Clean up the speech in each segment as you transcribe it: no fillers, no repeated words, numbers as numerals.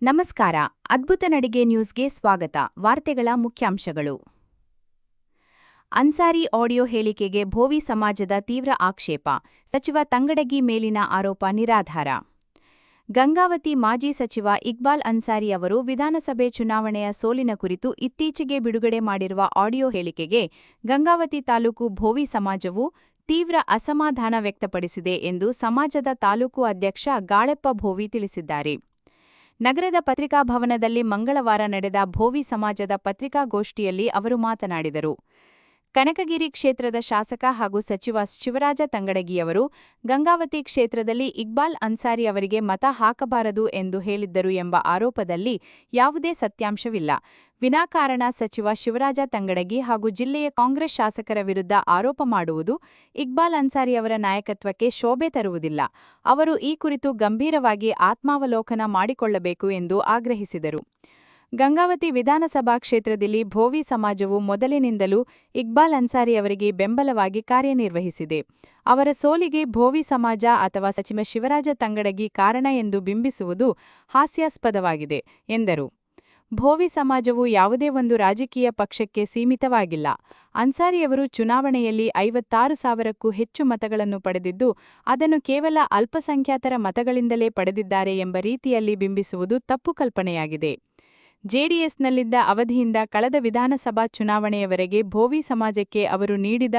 ನಮಸ್ಕಾರ. ಅದ್ಭುತ ನಡಿಗೆ ನ್ಯೂಸ್ಗೆ ಸ್ವಾಗತ. ವಾರ್ತೆಗಳ ಮುಖ್ಯಾಂಶಗಳು. ಅನ್ಸಾರಿ ಆಡಿಯೋ ಹೇಳಿಕೆಗೆ ಭೋವಿ ಸಮಾಜದ ತೀವ್ರ ಆಕ್ಷೇಪ. ಸಚಿವ ತಂಗಡಗಿ ಮೇಲಿನ ಆರೋಪ ನಿರಾಧಾರ. ಗಂಗಾವತಿ ಮಾಜಿ ಸಚಿವ ಇಕ್ಬಾಲ್ ಅನ್ಸಾರಿ ಅವರು ವಿಧಾನಸಭೆ ಚುನಾವಣೆಯ ಸೋಲಿನ ಕುರಿತು ಇತ್ತೀಚೆಗೆ ಬಿಡುಗಡೆ ಮಾಡಿರುವ ಆಡಿಯೋ ಹೇಳಿಕೆಗೆ ಗಂಗಾವತಿ ತಾಲೂಕು ಭೋವಿ ಸಮಾಜವು ತೀವ್ರ ಅಸಮಾಧಾನ ವ್ಯಕ್ತಪಡಿಸಿದೆ ಎಂದು ಸಮಾಜದ ತಾಲೂಕು ಅಧ್ಯಕ್ಷ ಗಾಳೆಪ್ಪ ಭೋವಿ ತಿಳಿಸಿದ್ದಾರೆ. ನಗರದ ಪತ್ರಿಕಾಭವನದಲ್ಲಿ ಮಂಗಳವಾರ ನಡೆದ ಭೋವಿ ಸಮಾಜದ ಪತ್ರಿಕಾಗೋಷ್ಠಿಯಲ್ಲಿ ಅವರು ಮಾತನಾಡಿದರು. ಕನಕಗಿರಿ ಕ್ಷೇತ್ರದ ಶಾಸಕ ಹಾಗೂ ಸಚಿವ ಶಿವರಾಜ ತಂಗಡಗಿಯವರು ಗಂಗಾವತಿ ಕ್ಷೇತ್ರದಲ್ಲಿ ಇಕ್ಬಾಲ್ ಅನ್ಸಾರಿ ಅವರಿಗೆ ಮತ ಹಾಕಬಾರದು ಎಂದು ಹೇಳಿದ್ದರು ಎಂಬ ಆರೋಪದಲ್ಲಿ ಯಾವುದೇ ಸತ್ಯಾಂಶವಿಲ್ಲ. ವಿನಾಕಾರಣ ಸಚಿವ ಶಿವರಾಜ ತಂಗಡಗಿ ಹಾಗೂ ಜಿಲ್ಲೆಯ ಕಾಂಗ್ರೆಸ್ ಶಾಸಕರ ವಿರುದ್ಧ ಆರೋಪ ಮಾಡುವುದು ಇಕ್ಬಾಲ್ ಅನ್ಸಾರಿ ಅವರ ನಾಯಕತ್ವಕ್ಕೆ ಶೋಭೆ ತರುವುದಿಲ್ಲ. ಅವರು ಈ ಕುರಿತು ಗಂಭೀರವಾಗಿ ಆತ್ಮಾವಲೋಕನ ಮಾಡಿಕೊಳ್ಳಬೇಕು ಎಂದು ಆಗ್ರಹಿಸಿದರು. ಗಂಗಾವತಿ ವಿಧಾನಸಭಾ ಕ್ಷೇತ್ರದಲ್ಲಿ ಭೋವಿ ಸಮಾಜವು ಮೊದಲಿನಿಂದಲೂ ಇಕ್ಬಾಲ್ ಅನ್ಸಾರಿ ಅವರಿಗೆ ಬೆಂಬಲವಾಗಿ ಕಾರ್ಯನಿರ್ವಹಿಸಿದೆ. ಅವರ ಸೋಲಿಗೆ ಭೋವಿ ಸಮಾಜ ಅಥವಾ ಸಚಿವ ಶಿವರಾಜ ತಂಗಡಗಿ ಕಾರಣ ಎಂದು ಬಿಂಬಿಸುವುದು ಹಾಸ್ಯಾಸ್ಪದವಾಗಿದೆ ಎಂದರು. ಭೋವಿ ಸಮಾಜವು ಯಾವುದೇ ಒಂದು ರಾಜಕೀಯ ಪಕ್ಷಕ್ಕೆ ಸೀಮಿತವಾಗಿಲ್ಲ. ಅನ್ಸಾರಿಯವರು ಚುನಾವಣೆಯಲ್ಲಿ 56,000ಕ್ಕೂ ಹೆಚ್ಚು ಮತಗಳನ್ನು ಪಡೆದಿದ್ದು, ಅದನ್ನು ಕೇವಲ ಅಲ್ಪಸಂಖ್ಯಾತರ ಮತಗಳಿಂದಲೇ ಪಡೆದಿದ್ದಾರೆ ಎಂಬ ರೀತಿಯಲ್ಲಿ ಬಿಂಬಿಸುವುದು ತಪ್ಪು ಕಲ್ಪನೆಯಾಗಿದೆ. ಜೆಡಿಎಸ್ನಲ್ಲಿದ್ದ ಅವಧಿಯಿಂದ ಕಳೆದ ವಿಧಾನಸಭಾ ಚುನಾವಣೆಯವರೆಗೆ ಭೋವಿ ಸಮಾಜಕ್ಕೆ ಅವರು ನೀಡಿದ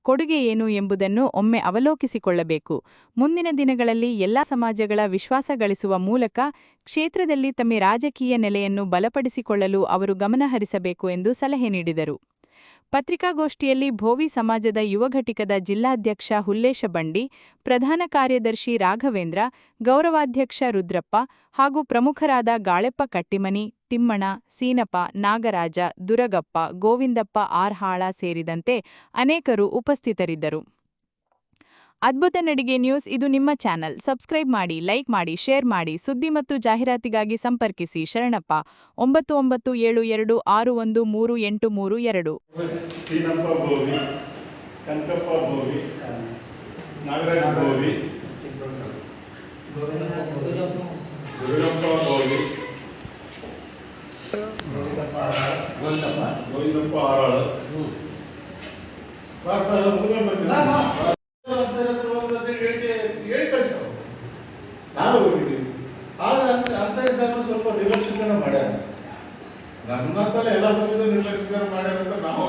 ಕೊಡುಗೆ ಏನು ಎಂಬುದನ್ನು ಒಮ್ಮೆ ಅವಲೋಕಿಸಿಕೊಳ್ಳಬೇಕು. ಮುಂದಿನ ದಿನಗಳಲ್ಲಿ ಎಲ್ಲಾ ಸಮಾಜಗಳ ವಿಶ್ವಾಸ ಗಳಿಸುವ ಮೂಲಕ ಕ್ಷೇತ್ರದಲ್ಲಿ ತಮ್ಮ ರಾಜಕೀಯ ನೆಲೆಯನ್ನು ಬಲಪಡಿಸಿಕೊಳ್ಳಲು ಅವರು ಗಮನಹರಿಸಬೇಕು ಎಂದು ಸಲಹೆ ನೀಡಿದರು. ಪತ್ರಿಕಾಗೋಷ್ಠಿಯಲ್ಲಿ ಭೋವಿ ಸಮಾಜದ ಯುವ ಘಟಕದ ಜಿಲ್ಲಾಧ್ಯಕ್ಷ ಹುಲ್ಲೇಶ ಬಂಡಿ, ಪ್ರಧಾನ ಕಾರ್ಯದರ್ಶಿ ರಾಘವೇಂದ್ರ, ಗೌರವಾಧ್ಯಕ್ಷ ರುದ್ರಪ್ಪ ಹಾಗೂ ಪ್ರಮುಖರಾದ ಗಾಳೆಪ್ಪ ಕಟ್ಟಿಮನಿ, ತಿಮ್ಮಣ, ಸೀನಪ್ಪ, ನಾಗರಾಜ, ದುರಗಪ್ಪ, ಗೋವಿಂದಪ್ಪ ಆರ್ಹಾಳ ಸೇರಿದಂತೆ ಅನೇಕರು ಉಪಸ್ಥಿತರಿದ್ದರು. ಅದ್ಭುತ ನಡಿಗೆ ನ್ಯೂಸ್ ಇದು ನಿಮ್ಮ ಚಾನಲ್. ಸಬ್ಸ್ಕ್ರೈಬ್ ಮಾಡಿ, ಲೈಕ್ ಮಾಡಿ, ಶೇರ್ ಮಾಡಿ. ಸುದ್ದಿ ಮತ್ತು ಜಾಹೀರಾತಿಗಾಗಿ ಸಂಪರ್ಕಿಸಿ ಶರಣಪ್ಪ 9972613832. ಸೀನಪ್ಪ ಭೋವಿ, ಕನಕಪ್ಪ ಭೋವಿ, ನಾಗರಾಜ ಭೋವಿ, ದುರ್ಗಪ್ಪ ಭೋವಿ, ಗೋವಿಂದಪ್ಪ ಆರಾಳ ಹೇಳಿ ಕಳಿಸ್ತಾವ. ನಾವು ಹೋಗಿದ್ದೀವಿ. ಆದ್ರೆ ಅನ್ಸಾರಿ ಸಾಹೇಬರು ಸ್ವಲ್ಪ ನಿರ್ಲಕ್ಷ್ಯನ ಮಾಡ್ಯಾರ. ನನ್ನಂತಲ್ಲ ಎಲ್ಲ ಸಮಯದ ನಿರ್ಲಕ್ಷ್ಯ ಮಾಡ್ಯಾರ ಅಂತ ನಾವು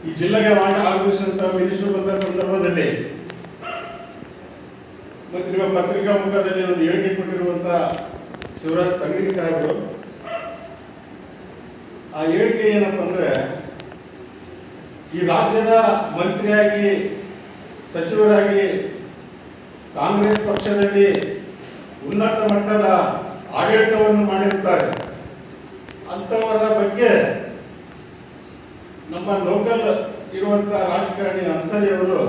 ಈ ಜಿಲ್ಲೆಗೆ ಆಗಮಿಸಿದಂತ ಮಿನಿಸ್ಟರ್ ಬಂದ ಸಂದರ್ಭದಲ್ಲಿ ಮತ್ತೆ ನಿಮ್ಮ ಪತ್ರಿಕಾ ಮುಖದಲ್ಲಿ ಒಂದು ಹೇಳಿಕೆ ಕೊಟ್ಟಿರುವಂತ ಶಿವರಾಜ್ ತಂಗಡಗಿ ಸಾಹೇಬರು, ಆ ಹೇಳಿಕೆ ಏನಪ್ಪ ಅಂದ್ರೆ, ಈ ರಾಜ್ಯದ ಮಂತ್ರಿಯಾಗಿ ಸಚಿವರಾಗಿ ಕಾಂಗ್ರೆಸ್ ಪಕ್ಷದಲ್ಲಿ ಉನ್ನತ ಮಟ್ಟದ ಆಡಳಿತವನ್ನು ಮಾಡಿರುತ್ತಾರೆ. ಅಂಥವರ ಬಗ್ಗೆ ನಮ್ಮ ಲೋಕಲ್ ಇರುವಂತಹ ರಾಜಕಾರಣಿ ಅನ್ಸಾರಿ ಅವರು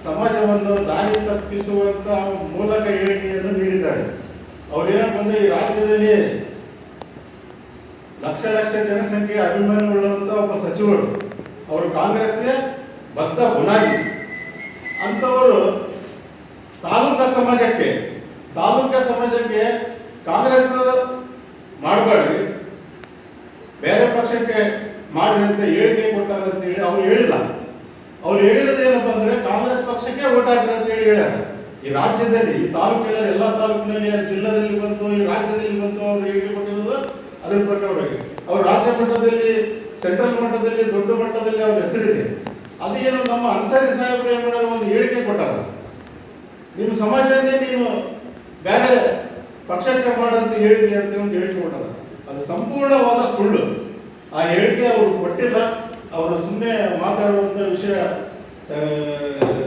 ಸಮಾಜವನ್ನು ದಾರಿ ತಪ್ಪಿಸುವಂತ ಮೂಲಕ ಹೇಳಿಕೆಯನ್ನು ನೀಡಿದ್ದಾರೆ. ಅವರೇನಪ್ಪ ಅಂದ್ರೆ, ಈ ರಾಜ್ಯದಲ್ಲಿ ಲಕ್ಷ ಜನಸಂಖ್ಯೆ ಅಭಿಮಾನಿಗಳುವಂತ ಒಬ್ಬ ಸಚಿವರು, ಅವರು ಕಾಂಗ್ರೆಸ್ಗೆ ಬದ್ಧ ಬುನಾದಿ. ಅಂಥವರು ತಾಲೂಕಾ ಸಮಾಜಕ್ಕೆ ಕಾಂಗ್ರೆಸ್ ಮಾಡಬಾರ್ದು, ಬೇರೆ ಪಕ್ಷಕ್ಕೆ ಮಾಡಿ ಅಂತ ಹೇಳಿಕೆ ಕೊಟ್ಟಾರ ಅಂತ ಹೇಳಿ ಅವ್ರು ಹೇಳಿಲ್ಲ. ಅವ್ರು ಹೇಳಿರೋದೇನಪ್ಪ ಅಂದ್ರೆ, ಕಾಂಗ್ರೆಸ್ ಪಕ್ಷಕ್ಕೆ ಓಟ್ ಹಾಕ್ರಿ ಅಂತ ಹೇಳಿ ಹೇಳ್ಯಾರ. ಈ ರಾಜ್ಯದಲ್ಲಿ, ಈ ತಾಲೂಕಿನಲ್ಲಿ, ಎಲ್ಲ ತಾಲೂಕಿನಲ್ಲಿ, ಜಿಲ್ಲೆಯಲ್ಲಿ ಬಂತು, ಈ ರಾಜ್ಯದಲ್ಲಿ ಬಂತು ಅವ್ರು ಹೇಳಿಕೆ ಕೊಟ್ಟಿರೋದು ಅದರ ಪ್ರಕಾರವಾಗಿ. ಅವ್ರು ರಾಜ್ಯ ಮಟ್ಟದಲ್ಲಿ, ಸೆಂಟ್ರಲ್ ಮಟ್ಟದಲ್ಲಿ, ದೊಡ್ಡ ಮಟ್ಟದಲ್ಲಿ ಅವ್ರ ಹೆಸರಿದೆ. ಅದೇನು ನಮ್ಮ ಅನ್ಸಾರಿ ಸಾಹೇಬರು ಏನ್ ಮಾಡಾರ, ಒಂದು ಹೇಳಿಕೆ ಕೊಟ್ಟಾರ, ನಿಮ್ಮ ಸಮಾಜನೇ ನೀನು ಬೇರೆ ಪಕ್ಷಕ್ಕೆ ಮಾಡಂತ ಹೇಳಿದೆ ಅಂತ ಒಂದು ಹೇಳಿಕೆ ಕೊಟ್ಟಾರ. ಅದು ಸಂಪೂರ್ಣವಾದ ಸುಳ್ಳು. ಆ ಹೇಳಿಕೆ ಅವರು ಕೊಟ್ಟಿಲ್ಲ. ಅವರು ಸುಮ್ಮನೆ ಮಾತಾಡುವಂತ ವಿಷಯ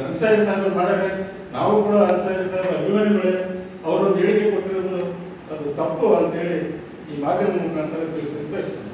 ಅನ್ಸಾರಿ ಸಾಹೇಬರು ಮಾಡಾರೆ. ನಾವು ಕೂಡ ಅನ್ಸಾರಿ ಸಾಹೇಬ್ ಅಭಿಮಾನಿಗಳೇ. ಅವರೊಂದು ಹೇಳಿಕೆ ಕೊಟ್ಟಿರೋದು ಅದು ತಪ್ಪು ಅಂತೇಳಿ ಈ ಮಾಧ್ಯಮ ಮುಖಾಂತರ ತಿಳಿಸಲಿಕ್ಕೆ ಬಯಸ್ತೇನೆ.